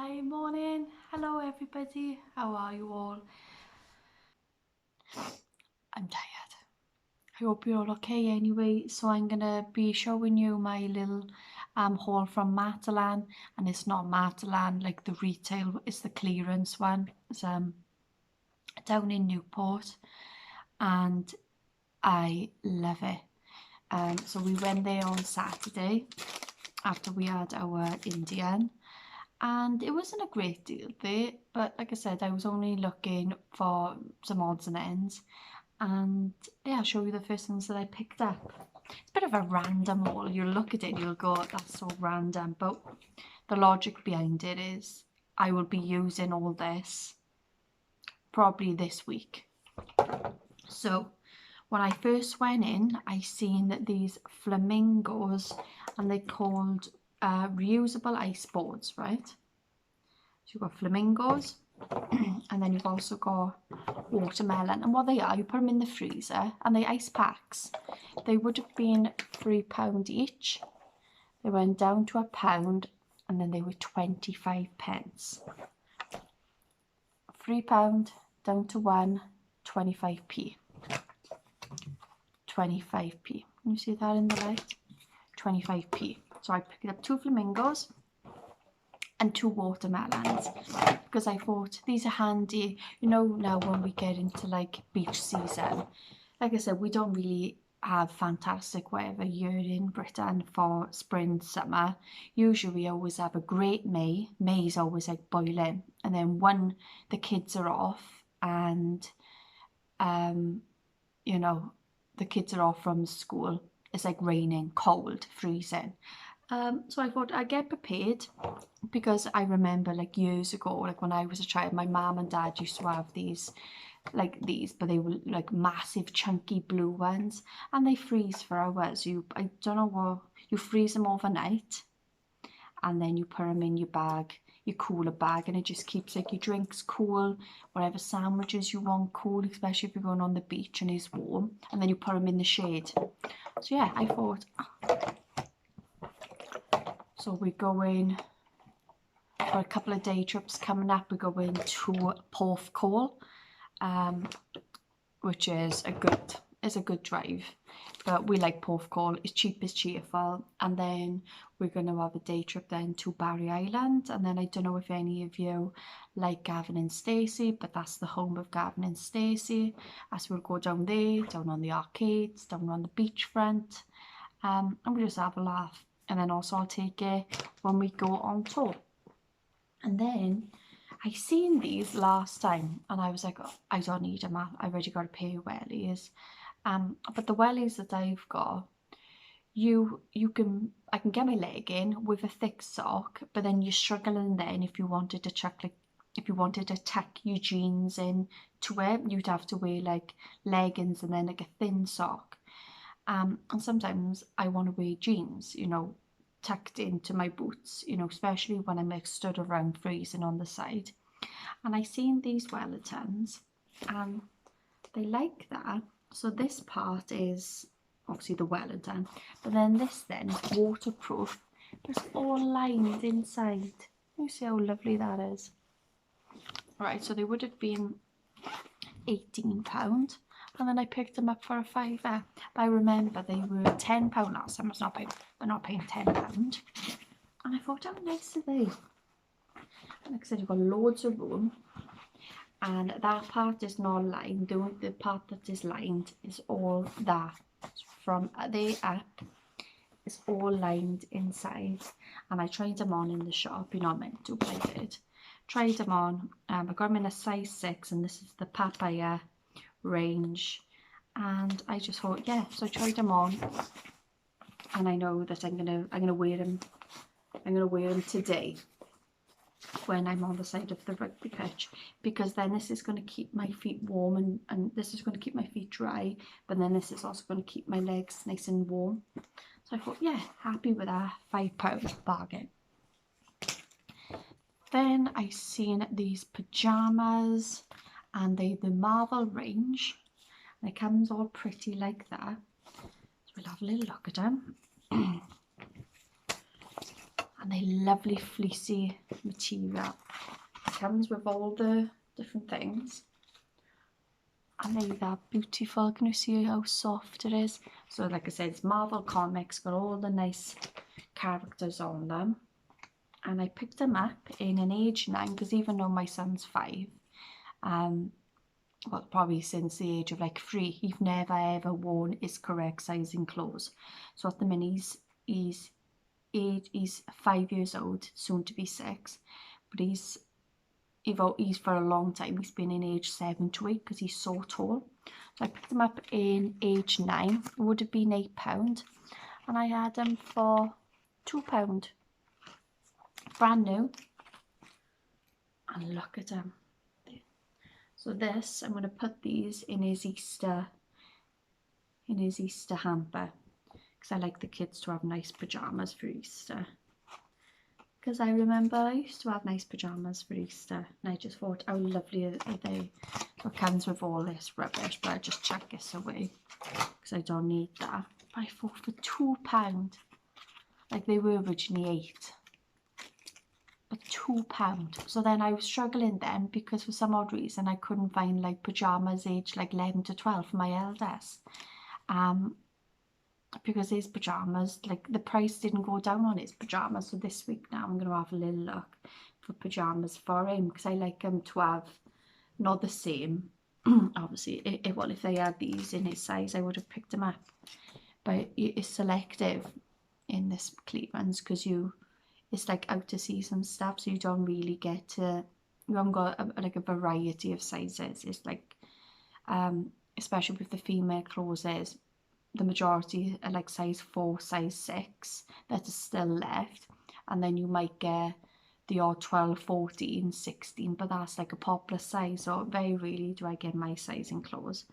Hi, morning. Hello, everybody. How are you all? I'm tired. I hope you're all okay anyway. So I'm gonna be showing you my little haul from Matalan, and it's not Matalan like the retail, it's the clearance one. It's down in Newport, and I love it. So we went there on Saturday after we had our Indian, and it wasn't a great deal there, but like I said, I was only looking for some odds and ends, and yeah, I'll show you the first things that I picked up. It's a bit of a random haul. You'll look at it, you'll go, that's so random, but the logic behind it is I will be using all this probably this week. So when I first went in, I seen that these flamingos, and they're called reusable ice boards, right? So you've got flamingos, and then you've also got watermelon, and what they are, you put them in the freezer, and they ice packs. They would have been £3 each. They went down to £1, and then they were 25p. £3 down to 1, 25p. 25p. Can you see that in the light? 25p. So I picked up 2 flamingos and 2 watermelons, because I thought these are handy. You know, now when we get into like beach season, like I said, we don't really have fantastic weather here in Britain for spring, summer. Usually we always have a great May. May is always like boiling, and then when the kids are off and you know, the kids are off from school, it's like raining, cold, freezing. So I thought I'd get prepared, because I remember like years ago, like when I was a child, my mum and dad used to have these, but they were like massive chunky blue ones, and they freeze for hours. I don't know what, you freeze them overnight, and then you put them in your bag, your cooler bag, and it just keeps like your drinks cool, whatever sandwiches you want cool, especially if you're going on the beach and it's warm, and then you put them in the shade. So yeah, I thought, so we're going for a couple of day trips coming up. We're going to Porthcawl, which is a good drive, but we like Porthcawl. It's cheap, it's cheerful. And then we're going to have a day trip then to Barry Island, and then I don't know if any of you like Gavin and Stacey, but that's the home of Gavin and Stacey. As we'll go down there, down on the arcades, down on the beachfront, and we'll just have a laugh. And then also I'll take it when we go on tour. And then I seen these last time, and I was like, oh, I don't need them. I already got a pair of wellies. But the wellies that I've got, I can get my leg in with a thick sock, but then you're struggling then if you wanted to tuck your jeans in to it, you'd have to wear like leggings and then like a thin sock. And sometimes I want to wear jeans, you know, tucked into my boots, you know, especially when I'm like stood around freezing on the side. And I seen these Wellingtons, and they like that. So this part is obviously the Wellington, but then this then is waterproof. It's all lined inside. You see how lovely that is. Right, so they would have been £18, and then I picked them up for a £5. But I remember they were £10 last time. We're not paying £10. And I thought, how nice are they? And like I said, you've got loads of room, and that part is not lined. The part that is lined is all that. From the up, it's all lined inside. And I tried them on in the shop. You're not meant to, but I did. Tried them on. I got them in a size 6, and this is the papaya range. And I just thought, yeah, so I tried them on, and I know that I'm gonna wear them. I'm gonna wear them today when I'm on the side of the rugby pitch, because then this is going to keep my feet warm, and this is going to keep my feet dry, but then this is also going to keep my legs nice and warm. So I thought, yeah, happy with that £5 bargain. Then I seen these pajamas, and they're the Marvel range, and it comes all pretty like that. So we'll have a little look at them. and they're lovely fleecy material. It comes with all the different things. And they are beautiful. Can you see how soft it is? So like I said, it's Marvel Comics, got all the nice characters on them. And I picked them up in an age 9, because even though my son's 5, well, probably since the age of like 3, he's never ever worn his correct sizing clothes. So at the minute he's 5 years old, soon to be 6, but he's for a long time, he's been in age 7 to 8 because he's so tall. So I picked him up in age 9. It would have been £8, and I had him for £2, brand new. And look at him. So this, I'm going to put these in his Easter hamper, because I like the kids to have nice pajamas for Easter. Because I remember I used to have nice pajamas for Easter, and I just thought how lovely are they. So it comes with all this rubbish, but I just chuck this away because I don't need that. But I thought for £2, like they were originally 8, but £2. So then I was struggling then, because for some odd reason I couldn't find like pajamas aged like 11 to 12 for my eldest. Because his pajamas, like the price didn't go down on his pajamas. So this week now I'm going to have a little look for pajamas for him, because I like him to have not the same. Obviously, well, if they had these in his size, I would have picked them up. But it's selective in this Clearance, because it's like out of season stuff, so you don't really get to, you haven't got like a variety of sizes. It's like, especially with the female clothes, the majority are like size 4, size 6 that is still left, and then you might get the odd 12, 14, 16, but that's like a popular size, so very rarely do I get my size in clothes.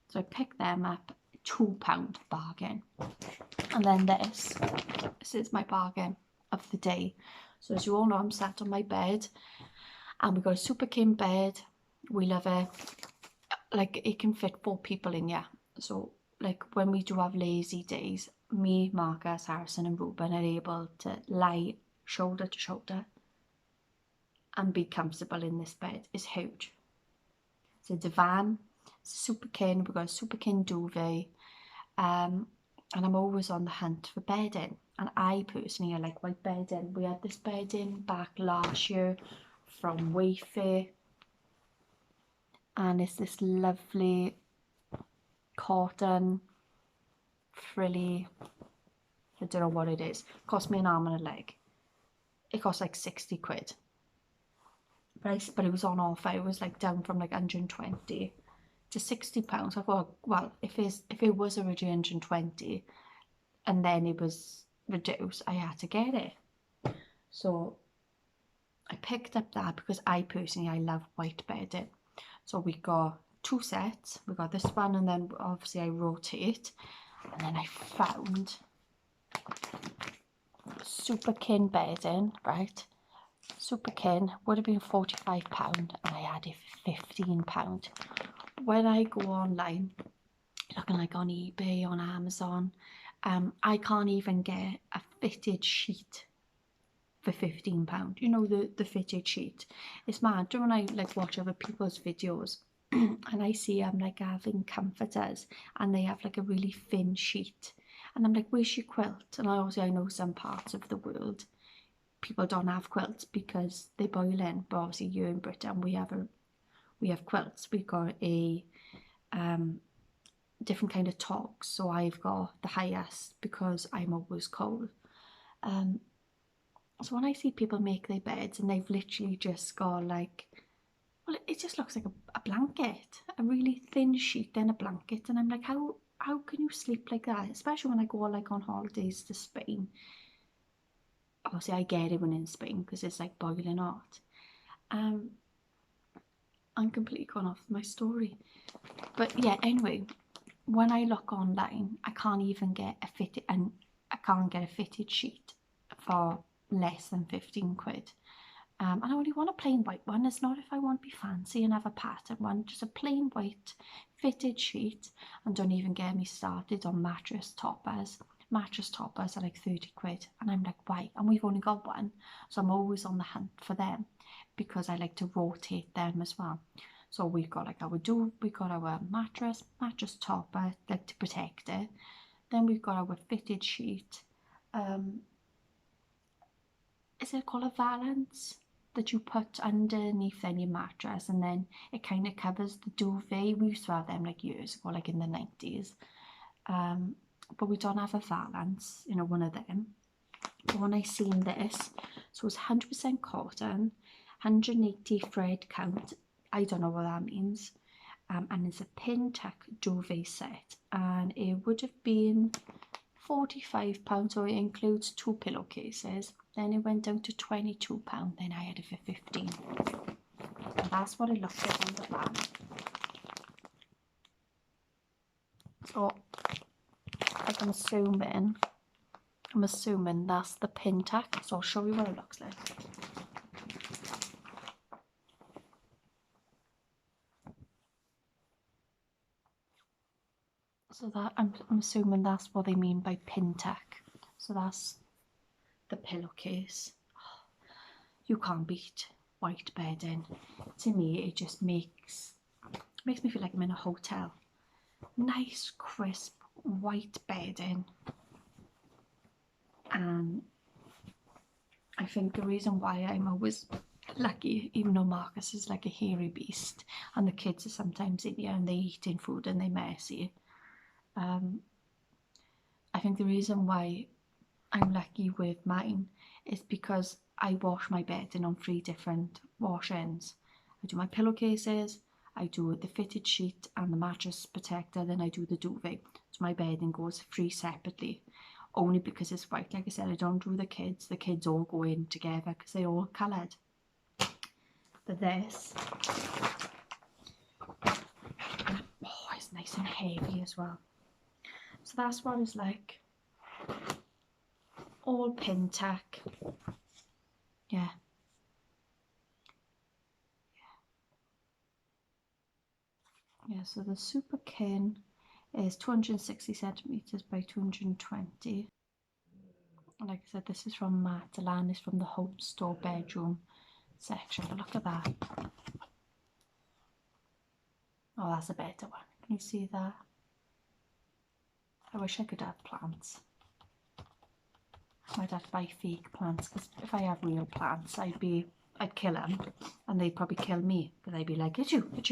So I picked them up, £2 bargain. And then this is my bargain of the day. So as you all know, I'm sat on my bed, and we've got a super king bed. We love it. Like it can fit 4 people in here. So like when we do have lazy days, me, Marcus, Harrison and Ruben are able to lie shoulder to shoulder and be comfortable in this bed. It's huge. It's a divan, it's a super king, we've got a super king duvet, and I'm always on the hunt for bedding. And I personally, I like white bedding. We had this bedding back last year from Wayfair, and it's this lovely cotton frilly, I don't know what it is. It cost me an arm and a leg. It cost like 60 quid, but it was on offer. It was like down from like 120 to £60. I thought, well, if it was originally 120 and then it was reduced, I had to get it. So I picked up that because I love white bedding. So we got 2 sets. We got this one, and then obviously I rotate, and then I found super king bedding, right? Super king would have been £45, and I had it for £15. When I go online, looking like on eBay, on Amazon, I can't even get a fitted sheet for £15. You know, the fitted sheet. It's mad. Do you know when I like watch other people's videos and I see like having comforters and they have like a really thin sheet, and I'm like, where's your quilt? And I know some parts of the world people don't have quilts because they boil in, but obviously here in Britain we have quilts. We've got a different kind of togs. So I've got the highest because I'm always cold. So when I see people make their beds and they've literally just got like, well, it just looks like a blanket, a really thin sheet, then a blanket, and I'm like, how can you sleep like that? Especially when I go like on holidays to Spain. Obviously I get it when in Spain because it's like boiling hot. I'm completely gone off my story, but yeah, anyway, when I look online, I can't even get a fitted sheet for less than 15 quid. And I only want a plain white one. It's not if I want to be fancy and have a pattern one, just a plain white fitted sheet. And don't even get me started on mattress toppers. mattress toppers are like 30 quid, and I'm like, why? And we've only got one, so I'm always on the hunt for them because I like to rotate them as well. So we've got like we've got our mattress topper, like to protect it. Then we've got our fitted sheet. Is it called a valance, that you put underneath then your mattress, and then it kind of covers the duvet. We used to have them like years ago, like in the 90s. But we don't have a valance, you know, one of them. But when I seen this, so it's 100% cotton, 180 thread count. I don't know what that means. And it's a pin tuck duvet set, and it would have been £45, so it includes 2 pillowcases. Then it went down to £22, then I had it for 15. And that's what it looked like on the back. So like I'm assuming that's the pin tack, so I'll show you what it looks like. So that I'm assuming that's what they mean by pin tack. So that's the pillowcase. You can't beat white bedding. To me, it just makes me feel like I'm in a hotel. Nice, crisp, white bedding. And I think the reason why I'm always lucky, even though Marcus is like a hairy beast, and the kids are sometimes in here and they're eating food and they're messy, I think the reason why I'm lucky with mine is because I wash my bedding on 3 different wash ends. I do my pillowcases, I do the fitted sheet and the mattress protector, then I do the duvet. So my bedding goes 3 separately, only because it's white. Like I said, I don't do the kids all go in together because they're all coloured. But this, oh, it's nice and heavy as well. So that's what it's like. All pin tack. Yeah. Yeah, so the Super King is 260 centimetres by 220. Like I said, this is from Matalan. It's from the home store bedroom section. But look at that. Oh, that's a better one. Can you see that? I wish I could have plants. I'd have to buy fake plants, because if I have real plants, I'd kill them, and they'd probably kill me, because I'd be like, get you. But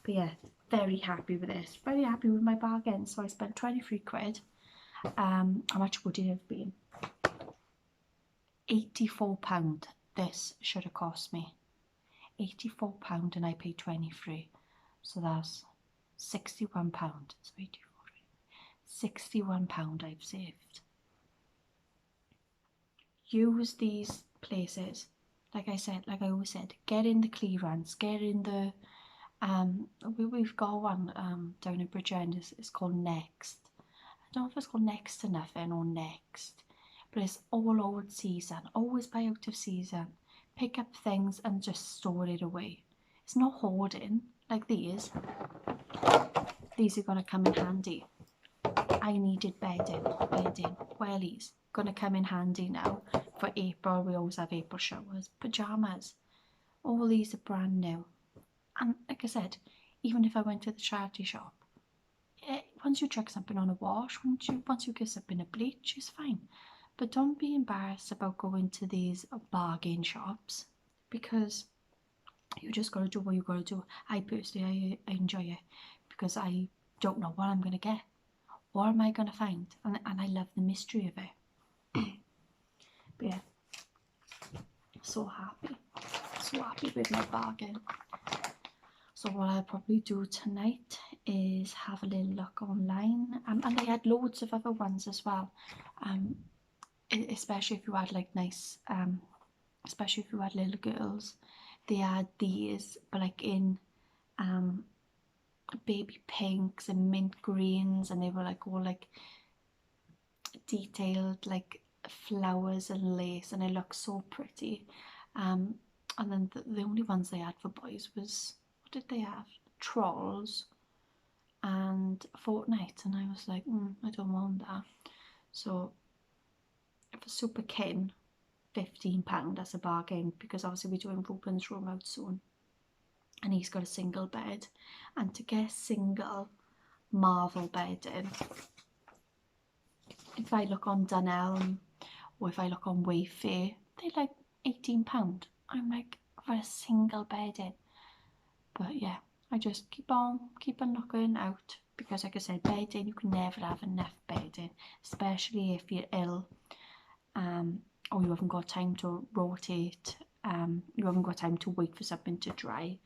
yeah, very happy with this. Very happy with my bargain. So I spent 23 quid. How much would it have been? £84. This should have cost me £84, and I paid 23. So that's £61. So 84. £61 I've saved. Use these places, like I said, like I always said, get in the clearance, get in the we've got one down in Bridgend. It's called Next. I don't know if it's called Next to Nothing or Next, but it's all old season. Always buy out of season. Pick up things and just store it away. It's not hoarding like these. These are gonna come in handy. I needed bedding, wellies. Gonna come in handy now for April. We always have April showers. Pajamas, all these are brand new. And like I said, even if I went to the charity shop, once you chuck something on a wash, once you give something a bleach, it's fine. But don't be embarrassed about going to these bargain shops, because you just gotta do what you gotta do. I personally, I enjoy it because I don't know what I'm gonna get. What am I gonna find? And I love the mystery of it. But yeah, so happy with my bargain. So what I'll probably do tonight is have a little look online, and they had loads of other ones as well, especially if you had like nice, especially if you had little girls. They had these, but like in baby pinks and mint greens, and they were like all like detailed like flowers and lace, and it looked so pretty. And then the only ones they had for boys was, what did they have? Trolls and Fortnite, and I was like, I don't want that. So for Super Kin, £15, that's a bargain, because obviously we're doing Ruben's room out soon and he's got a single bed, and to get a single Marvel bed in, if I look on Dunelm or if I look on Wayfair, they're like £18. I'm like, for a single bed in. But yeah, I just keep on looking out, because like I said, bedding, you can never have enough bedding, especially if you're ill, or you haven't got time to rotate, you haven't got time to wait for something to dry.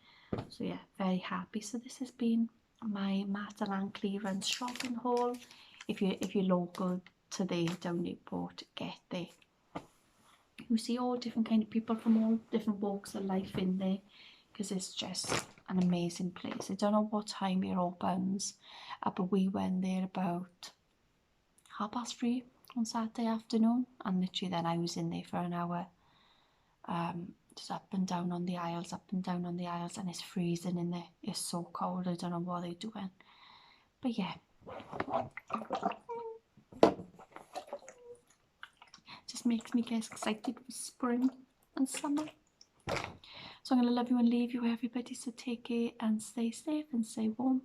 So yeah, very happy. So this has been my Matalan Clearance shopping haul. If you're local to there down Newport, get there. You see all different kind of people from all different walks of life in there, because it's just an amazing place. I don't know what time it opens, but we went there about 3:30 on Saturday afternoon, and literally then I was in there for an hour, just up and down on the aisles, and it's freezing in there. It's so cold. I don't know what they're doing, but yeah, just makes me get excited for spring and summer. So I'm going to love you and leave you, everybody. So take care and stay safe and stay warm.